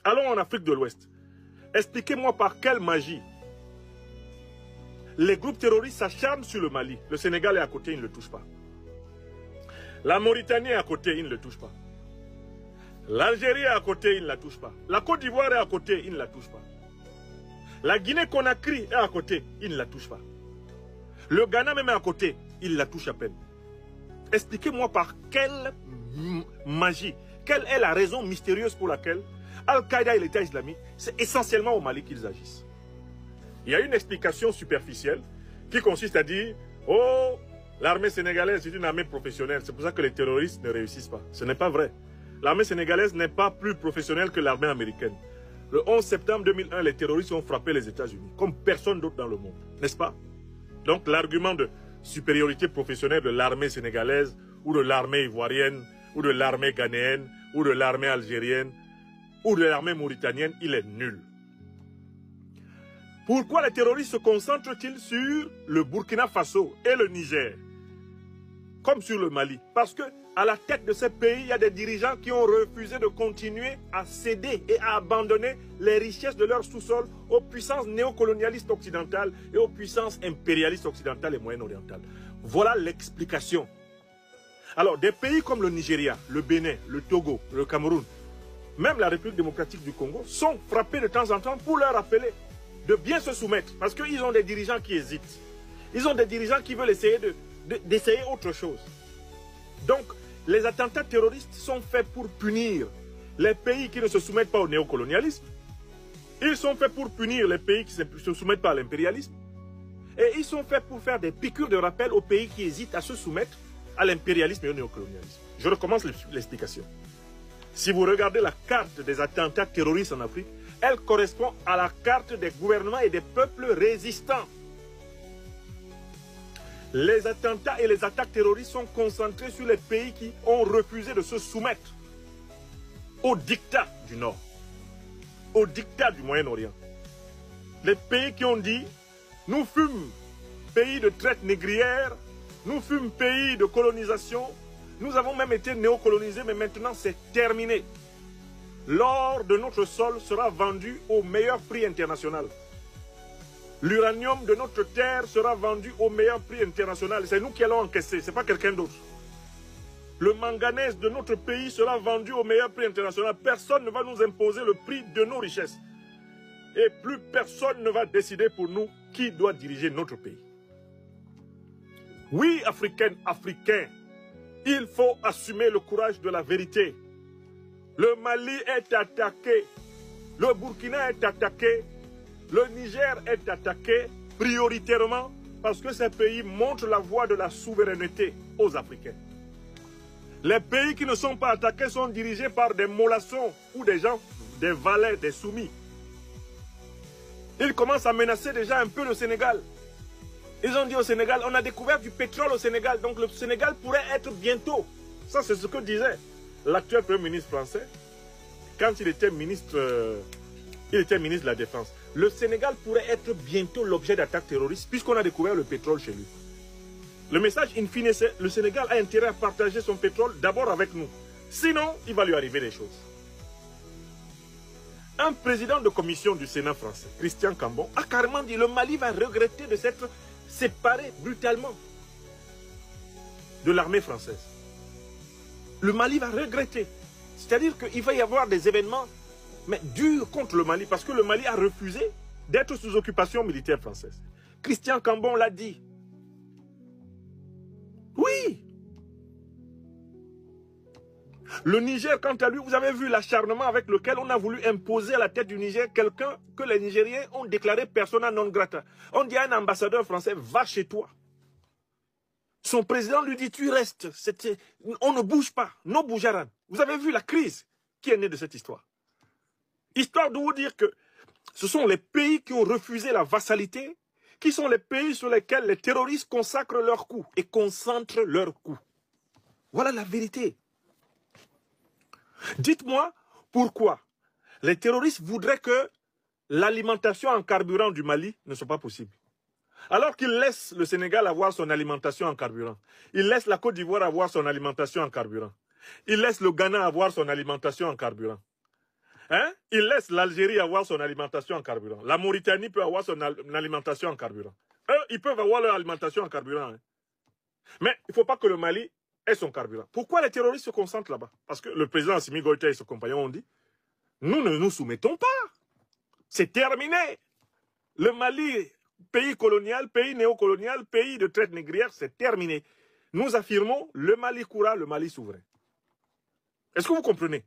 Allons en Afrique de l'Ouest. Expliquez-moi par quelle magie les groupes terroristes s'acharnent sur le Mali. Le Sénégal est à côté, ils ne le touchent pas. La Mauritanie est à côté, ils ne le touchent pas. L'Algérie est à côté, ils ne la touchent pas. La Côte d'Ivoire est à côté, ils ne la touchent pas. La Guinée-Conakry est à côté, ils ne la touchent pas. Le Ghana même est à côté, ils la touchent à peine. Expliquez-moi par quelle magie, quelle est la raison mystérieuse pour laquelle Al-Qaïda et l'État islamique, c'est essentiellement au Mali qu'ils agissent. Il y a une explication superficielle qui consiste à dire « Oh, l'armée sénégalaise est une armée professionnelle, c'est pour ça que les terroristes ne réussissent pas. » Ce n'est pas vrai. L'armée sénégalaise n'est pas plus professionnelle que l'armée américaine. Le 11 septembre 2001, les terroristes ont frappé les États-Unis, comme personne d'autre dans le monde, n'est-ce pas? Donc l'argument de supériorité professionnelle de l'armée sénégalaise, ou de l'armée ivoirienne, ou de l'armée ghanéenne, ou de l'armée algérienne, ou de l'armée mauritanienne, il est nul. Pourquoi les terroristes se concentrent-ils sur le Burkina Faso et le Niger, comme sur le Mali? Parce que à la tête de ces pays, il y a des dirigeants qui ont refusé de continuer à céder et à abandonner les richesses de leur sous-sol aux puissances néocolonialistes occidentales et aux puissances impérialistes occidentales et moyen-orientales. Voilà l'explication. Alors, des pays comme le Nigeria, le Bénin, le Togo, le Cameroun, même la République démocratique du Congo, sont frappés de temps en temps pour leur rappeler de bien se soumettre, parce qu'ils ont des dirigeants qui hésitent. Ils ont des dirigeants qui veulent essayer d'essayer autre chose. Donc, les attentats terroristes sont faits pour punir les pays qui ne se soumettent pas au néocolonialisme. Ils sont faits pour punir les pays qui ne se soumettent pas à l'impérialisme. Et ils sont faits pour faire des piqûres de rappel aux pays qui hésitent à se soumettre à l'impérialisme et au néocolonialisme. Je recommence l'explication. Si vous regardez la carte des attentats terroristes en Afrique, elle correspond à la carte des gouvernements et des peuples résistants. Les attentats et les attaques terroristes sont concentrés sur les pays qui ont refusé de se soumettre au diktat du Nord, au diktat du Moyen-Orient. Les pays qui ont dit « Nous fûmes pays de traite négrière, nous fûmes pays de colonisation, nous avons même été néocolonisés, mais maintenant c'est terminé. L'or de notre sol sera vendu au meilleur prix international. L'uranium de notre terre sera vendu au meilleur prix international. C'est nous qui allons encaisser, ce n'est pas quelqu'un d'autre. Le manganèse de notre pays sera vendu au meilleur prix international. Personne ne va nous imposer le prix de nos richesses. Et plus personne ne va décider pour nous qui doit diriger notre pays. Oui, Africaines, Africains, il faut assumer le courage de la vérité. Le Mali est attaqué, le Burkina est attaqué, le Niger est attaqué prioritairement parce que ces pays montrent la voie de la souveraineté aux Africains. Les pays qui ne sont pas attaqués sont dirigés par des mollassons ou des gens, des valets, des soumis. Ils commencent à menacer déjà un peu le Sénégal. Ils ont dit au Sénégal, on a découvert du pétrole au Sénégal, donc le Sénégal pourrait être bientôt. Ça, c'est ce que disait l'actuel Premier ministre français quand il était ministre de la Défense. Le Sénégal pourrait être bientôt l'objet d'attaques terroristes puisqu'on a découvert le pétrole chez lui. Le message in fine, c'est le Sénégal a intérêt à partager son pétrole d'abord avec nous. Sinon, il va lui arriver des choses. Un président de commission du Sénat français, Christian Cambon, a carrément dit que le Mali va regretter de s'être séparé brutalement de l'armée française. Le Mali va regretter. C'est-à-dire qu'il va y avoir des événements mais durs contre le Mali parce que le Mali a refusé d'être sous occupation militaire française. Christian Cambon l'a dit. Oui. Le Niger, quant à lui, vous avez vu l'acharnement avec lequel on a voulu imposer à la tête du Niger quelqu'un que les Nigériens ont déclaré persona non grata. On dit à un ambassadeur français, va chez toi. Son président lui dit, tu restes. On ne bouge pas. Non bougeran. Vous avez vu la crise qui est née de cette histoire. Histoire de vous dire que ce sont les pays qui ont refusé la vassalité, qui sont les pays sur lesquels les terroristes consacrent leurs coups et concentrent leurs coups. Voilà la vérité. Dites-moi pourquoi les terroristes voudraient que l'alimentation en carburant du Mali ne soit pas possible. Alors qu'ils laissent le Sénégal avoir son alimentation en carburant. Ils laissent la Côte d'Ivoire avoir son alimentation en carburant. Ils laissent le Ghana avoir son alimentation en carburant. Hein? Ils laissent l'Algérie avoir son alimentation en carburant. La Mauritanie peut avoir son alimentation en carburant. Eux, ils peuvent avoir leur alimentation en carburant. Hein. Mais il ne faut pas que le Mali ait son carburant. Pourquoi les terroristes se concentrent là-bas? Parce que le président Assimi Goïta et ses compagnons ont dit, nous ne nous soumettons pas. C'est terminé. Le Mali, pays colonial, pays néocolonial, pays de traite négrière, c'est terminé. Nous affirmons le Mali courra, le Mali souverain. Est-ce que vous comprenez?